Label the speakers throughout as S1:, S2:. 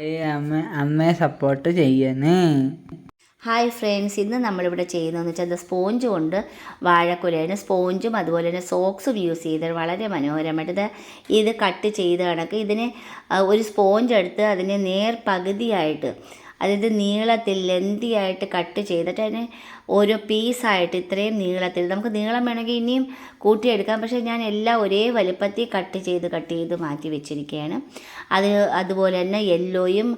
S1: അമ്മയെ സപ്പോർട്ട് ചെയ്യണേ.
S2: Hi friends, ഇന്ന് നമ്മളിവിടെ ചെയ്യുന്നതെന്ന് വെച്ചാൽ സ്പോഞ്ച് കൊണ്ട് വാഴക്കുലയാണ്. സ്പോഞ്ചും അതുപോലെ തന്നെ സോക്സും യൂസ് ചെയ്ത് വളരെ മനോഹരമായിട്ട് ഇത് കട്ട് ചെയ്ത് കണക്ക് ഇതിനെ ഒരു സ്പോഞ്ച് എടുത്ത് അതിനെ നേർ പകുതിയായിട്ട്, അതായത് നീളത്തിൽ ലെന്തിയായിട്ട് കട്ട് ചെയ്തിട്ട് അതിനെ ഓരോ പീസായിട്ട് ഇത്രയും നീളത്തിൽ, നമുക്ക് നീളം വേണമെങ്കിൽ ഇനിയും കൂട്ടിയെടുക്കാം, പക്ഷേ ഞാൻ എല്ലാം ഒരേ വലുപ്പത്തിൽ കട്ട് ചെയ്ത് മാറ്റി വെച്ചിരിക്കുകയാണ്. അതുപോലെ തന്നെ യെല്ലോയും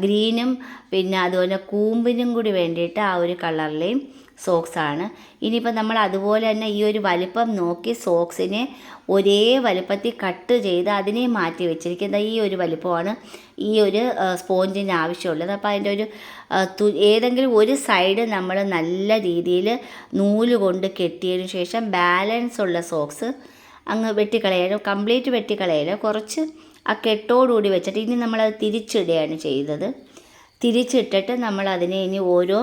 S2: ഗ്രീനും പിന്നെ അതുപോലെ കൂമ്പിനും കൂടി വേണ്ടിയിട്ട് ആ ഒരു കളറിലെയും സോക്സാണ്. ഇനിയിപ്പോൾ നമ്മൾ അതുപോലെ തന്നെ ഈ ഒരു വലിപ്പം നോക്കി സോക്സിനെ ഒരേ വലുപ്പത്തിൽ കട്ട് ചെയ്ത് അതിനെ മാറ്റി വെച്ചിരിക്കുന്നത് ഈ ഒരു വലിപ്പമാണ് ഈ ഒരു സ്പോഞ്ചിന് ആവശ്യമുള്ളത്. അപ്പോൾ അതിൻ്റെ ഒരു ഏതെങ്കിലും ഒരു സൈഡ് നമ്മൾ നല്ല രീതിയിൽ നൂല് കൊണ്ട് കെട്ടിയതിന് ശേഷം ബാലൻസ് ഉള്ള സോക്സ് അങ്ങ് വെട്ടിക്കളയാലോ, കംപ്ലീറ്റ് വെട്ടിക്കളയാലോ, കുറച്ച് ആ കെട്ടോടുകൂടി വെച്ചിട്ട് ഇനി നമ്മളത് തിരിച്ചിടുകയാണ് ചെയ്തത്. തിരിച്ചിട്ടിട്ട് നമ്മൾ അതിനെ ഇനി ഓരോ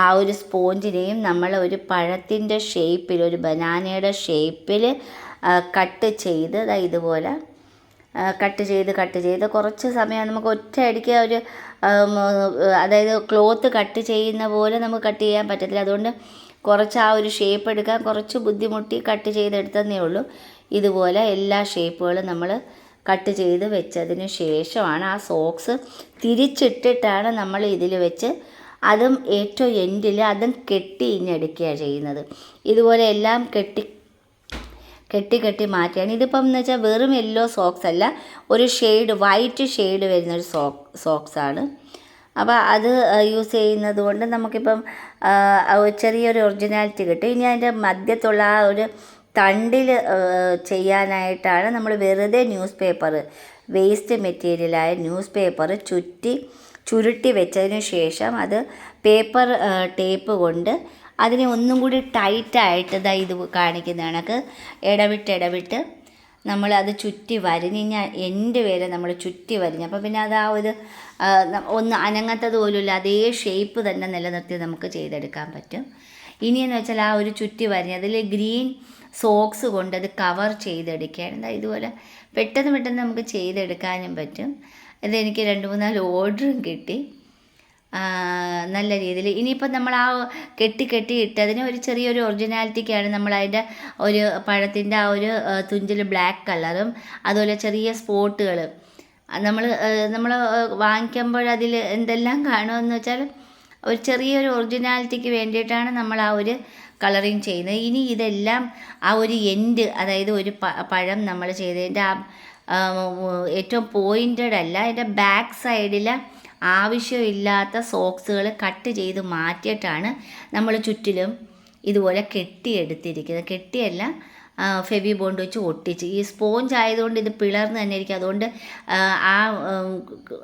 S2: ആ ഒരു സ്പോഞ്ചിനെയും നമ്മൾ ഒരു പഴത്തിൻ്റെ ഷേപ്പിൽ, ഒരു ബനാനയുടെ ഷേപ്പിൽ കട്ട് ചെയ്ത് ഇതുപോലെ കട്ട് ചെയ്ത് കുറച്ച് സമയം നമുക്ക് ഒറ്റയടിക്ക് ഒരു അതായത് ക്ലോത്ത് കട്ട് ചെയ്യുന്ന പോലെ നമുക്ക് കട്ട് ചെയ്യാൻ പറ്റത്തില്ല. അതുകൊണ്ട് കുറച്ച് ആ ഒരു ഷേപ്പ് എടുക്കാൻ കുറച്ച് ബുദ്ധിമുട്ടി കട്ട് ചെയ്തെടുത്തതേ ഉള്ളൂ. ഇതുപോലെ എല്ലാ ഷേപ്പുകളും നമ്മൾ കട്ട് ചെയ്ത് വെച്ചതിന് ശേഷമാണ് ആ സോക്സ് തിരിച്ചിട്ടിട്ടാണ് നമ്മൾ ഇതിൽ വെച്ച് അതും ഏറ്റവും എൻഡിൽ അതും കെട്ടി ഇഞ്ഞെടുക്കുകയാണ് ചെയ്യുന്നത്. ഇതുപോലെ എല്ലാം കെട്ടി മാറ്റിയാണ്. ഇതിപ്പം എന്ന് വെച്ചാൽ വെറും യെല്ലോ സോക്സ് അല്ല, ഒരു ഷെയ്ഡ് വൈറ്റ് ഷെയ്ഡ് വരുന്നൊരു സോക്സാണ്. അപ്പോൾ അത് യൂസ് ചെയ്യുന്നത് കൊണ്ട് നമുക്കിപ്പം ചെറിയൊരു ഒറിജിനാലിറ്റി കിട്ടും. ഇനി അതിൻ്റെ മധ്യത്തുള്ള ആ ഒരു തണ്ടിൽ ചെയ്യാനായിട്ടാണ് നമ്മൾ വെറുതെ ന്യൂസ് പേപ്പർ, വേസ്റ്റ് മെറ്റീരിയലായ ന്യൂസ് പേപ്പർ ചുരുട്ടി വെച്ചതിന് ശേഷം അത് പേപ്പർ ടേപ്പ് കൊണ്ട് അതിനെ ഒന്നും കൂടി ടൈറ്റായിട്ട് ഇത് കാണിക്കുന്ന കണക്ക് ഇടവിട്ട് നമ്മളത് ചുറ്റി വരിഞ്ഞ് എൻ്റെ വരെ നമ്മൾ ചുറ്റി വരിഞ്ഞ്, അപ്പോൾ പിന്നെ അത് ആ ഒരു ഒന്ന് അനങ്ങത്തത് പോലുമില്ല, അതേ ഷേപ്പ് തന്നെ നിലനിർത്തി നമുക്ക് ചെയ്തെടുക്കാൻ പറ്റും. ഇനിയെന്ന് വെച്ചാൽ ആ ഒരു ചുറ്റി വരിഞ്ഞ് അതിൽ ഗ്രീൻ സോക്സ് കൊണ്ട് അത് കവർ ചെയ്തെടുക്കുകയാണ്. ഇതുപോലെ പെട്ടെന്ന് നമുക്ക് ചെയ്തെടുക്കാനും പറ്റും. ഇതെനിക്ക് 2-3 ഓർഡറും കിട്ടി നല്ല രീതിയിൽ. ഇനിയിപ്പോൾ നമ്മൾ ആ കെട്ടി ഇട്ടതിന് ഒരു ചെറിയൊരു ഒറിജിനാലിറ്റിക്കാണ് നമ്മൾ അതിൻ്റെ ഒരു പഴത്തിൻ്റെ ആ ഒരു തുഞ്ചിൽ ബ്ലാക്ക് കളറും അതുപോലെ ചെറിയ സ്പോട്ടുകൾ നമ്മൾ വാങ്ങിക്കുമ്പോൾ അതിൽ എന്തെല്ലാം കാണുമെന്ന് വെച്ചാൽ ഒരു ചെറിയൊരു ഒറിജിനാലിറ്റിക്ക് വേണ്ടിയിട്ടാണ് നമ്മൾ ആ ഒരു കളറിങ് ചെയ്യുന്നത്. ഇനി ഇതെല്ലാം ആ ഒരു എൻഡ്, അതായത് ഒരു പഴം നമ്മൾ ചെയ്തതിൻ്റെ ആ ഏറ്റവും പോയിൻറ്റഡ് അല്ല, അതിൻ്റെ ബാക്ക് സൈഡിൽ ആവശ്യമില്ലാത്ത സോക്സുകൾ കട്ട് ചെയ്ത് മാറ്റിയിട്ടാണ് നമ്മൾ ചുറ്റിലും ഇതുപോലെ കെട്ടിയെടുത്തിരിക്കുന്നത്. കെട്ടിയല്ല, ഫെവി ബോണ്ട് വെച്ച് ഒട്ടിച്ച്. ഈ സ്പോഞ്ച് ആയതുകൊണ്ട് ഇത് പിളർന്ന് തന്നെ ഇരിക്കും. അതുകൊണ്ട്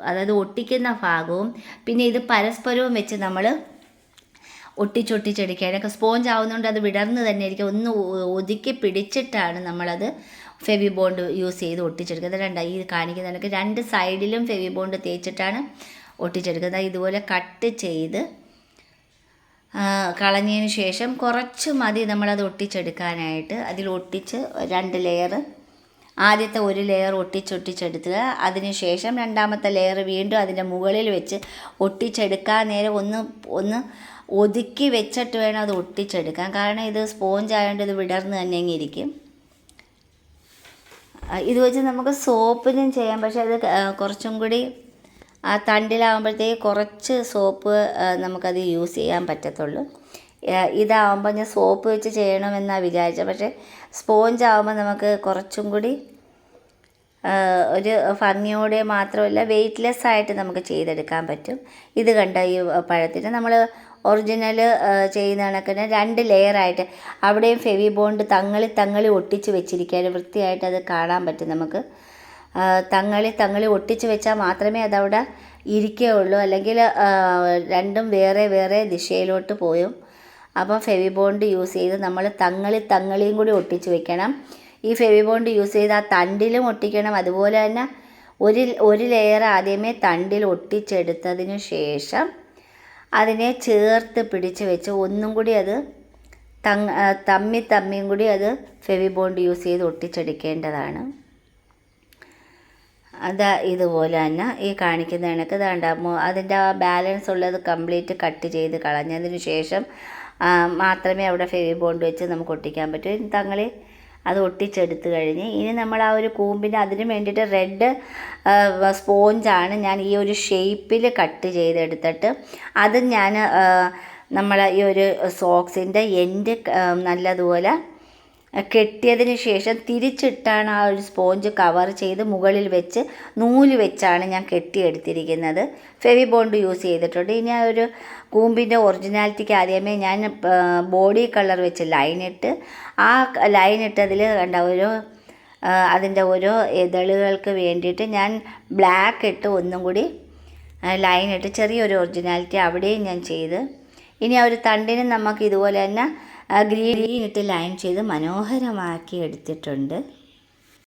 S2: അതായത് ഒട്ടിക്കുന്ന ഭാഗവും പിന്നെ ഇത് പരസ്പരവും വെച്ച് നമ്മൾ ഒട്ടിച്ചെടുക്കുകയാണ്. സ്പോഞ്ച് ആവുന്നതുകൊണ്ട് അത് വിടർന്ന് തന്നെ ഇരിക്കും. ഒന്ന് ഒതുക്കി പിടിച്ചിട്ടാണ് നമ്മളത് ഫെവി ബോണ്ട് യൂസ് ചെയ്ത് ഒട്ടിച്ചെടുക്കുന്നത്. ഈ കാണിക്കുന്നതിനൊക്കെ 2 സൈഡിലും ഫെവി ബോണ്ട് തേച്ചിട്ടാണ് ഒട്ടിച്ചെടുക്കുന്നത്. ഇതുപോലെ കട്ട് ചെയ്ത് കളഞ്ഞതിന് ശേഷം കുറച്ച് മതി നമ്മളത് ഒട്ടിച്ചെടുക്കാനായിട്ട്. അതിൽ ഒട്ടിച്ച് 2 ലെയർ, ആദ്യത്തെ ഒരു ലെയർ ഒട്ടിച്ചെടുക്കുക. അതിന് ശേഷം രണ്ടാമത്തെ ലെയർ വീണ്ടും അതിൻ്റെ മുകളിൽ വെച്ച് ഒട്ടിച്ചെടുക്കാൻ നേരം ഒന്ന് ഒതുക്കി വെച്ചിട്ട് വേണം അത് ഒട്ടിച്ചെടുക്കാൻ. കാരണം ഇത് സ്പോഞ്ച് ആയതുകൊണ്ട് ഇത് വിടർന്ന് തന്നെ ഇരിക്കും. ഇത് വെച്ച് നമുക്ക് സോപ്പിനും ചെയ്യാം, പക്ഷേ അത് കുറച്ചും കൂടി ആ തണ്ടിലാകുമ്പോഴത്തേക്ക് കുറച്ച് സോപ്പ് നമുക്കത് യൂസ് ചെയ്യാൻ പറ്റത്തുള്ളൂ. ഇതാവുമ്പോൾ ഞാൻ സോപ്പ് വെച്ച് ചെയ്യണമെന്നാണ് വിചാരിച്ചത്, പക്ഷേ സ്പോഞ്ച് ആകുമ്പോൾ നമുക്ക് കുറച്ചും കൂടി ഒരു ഭംഗിയോടെ മാത്രമല്ല വെയ്റ്റ്ലെസ് ആയിട്ട് നമുക്ക് ചെയ്തെടുക്കാൻ പറ്റും. ഇത് കണ്ട ഈ പഴത്തിന് നമ്മൾ ഒറിജിനൽ ചെയ്യുന്ന കണക്കിന് 2 ലെയറായിട്ട് അവിടെയും ഫെവി ബോണ്ട് തങ്ങളി ഒട്ടിച്ച് വെച്ചിരിക്കുകയാണ്. വൃത്തിയായിട്ട് അത് കാണാൻ പറ്റും നമുക്ക്. തങ്ങളി ഒട്ടിച്ച് വെച്ചാൽ മാത്രമേ അതവിടെ ഇരിക്കുകയുള്ളൂ, അല്ലെങ്കിൽ രണ്ടും വേറെ ദിശയിലോട്ട് പോയും. അപ്പോൾ ഫെവി ബോണ്ട് യൂസ് ചെയ്ത് നമ്മൾ തങ്ങളിയും കൂടി ഒട്ടിച്ച് വെക്കണം. ഈ ഫെവി ബോണ്ട് യൂസ് ചെയ്ത് ആ തണ്ടിലും ഒട്ടിക്കണം. അതുപോലെ തന്നെ ഒരു ലെയർ ആദ്യമേ തണ്ടിൽ ഒട്ടിച്ചെടുത്തതിന് ശേഷം അതിനെ ചേർത്ത് പിടിച്ച് വെച്ച് ഒന്നും കൂടി അത് തമ്മിയും കൂടി അത് ഫെവി ബോണ്ട് യൂസ് ചെയ്ത് ഒട്ടിച്ചെടുക്കേണ്ടതാണ്. അത് ഇതുപോലെ തന്നെ ഈ കാണിക്കുന്ന കണക്ക് വേണ്ട അതിൻ്റെ ആ ബാലൻസ് ഉള്ളത് കംപ്ലീറ്റ് കട്ട് ചെയ്ത് കളഞ്ഞതിന് ശേഷം മാത്രമേ അവിടെ ഫെവി ബോണ്ട് വെച്ച് നമുക്ക് ഒട്ടിക്കാൻ പറ്റൂ. തങ്ങളെ അത് ഒട്ടിച്ചെടുത്ത് കഴിഞ്ഞ് ഇനി നമ്മൾ ആ ഒരു കൂമ്പിന് അതിന് വേണ്ടിയിട്ട് റെഡ് സ്പോഞ്ചാണ് ഞാൻ ഈ ഒരു ഷേപ്പിൽ കട്ട് ചെയ്തെടുത്തിട്ട് അത് ഞാൻ നമ്മൾ ഈ ഒരു സോക്സിൻ്റെ എൻഡ് നല്ലതുപോലെ കെട്ടിയതിന് ശേഷം തിരിച്ചിട്ടാണ് ആ ഒരു സ്പോഞ്ച് കവർ ചെയ്ത് മുകളിൽ വെച്ച് നൂല് വെച്ചാണ് ഞാൻ കെട്ടിയെടുത്തിരിക്കുന്നത്. ഫെവി ബോണ്ട് യൂസ് ചെയ്തിട്ടുണ്ട്. ഇനി ആ ഒരു കൂമ്പിൻ്റെ ഒറിജിനാലിറ്റിക്ക് ആദ്യമേ ഞാൻ ബോഡി കളർ വെച്ച് ലൈനിട്ട് ആ ലൈനിട്ടതിൽ കണ്ട ഒരു അതിൻ്റെ ഓരോ ഇതളുകൾക്ക് വേണ്ടിയിട്ട് ഞാൻ ബ്ലാക്ക് ഇട്ട് ഒന്നും കൂടി ലൈനിട്ട് ചെറിയൊരു ഒറിജിനാലിറ്റി അവിടെയും ഞാൻ ചെയ്ത് ഇനി ആ ഒരു തണ്ടിന് നമുക്ക് ഇതുപോലെ തന്നെ ഗ്രീൻ ഇട്ട് ലൈൻ ചെയ്ത് മനോഹരമാക്കി എടുത്തിട്ടുണ്ട്.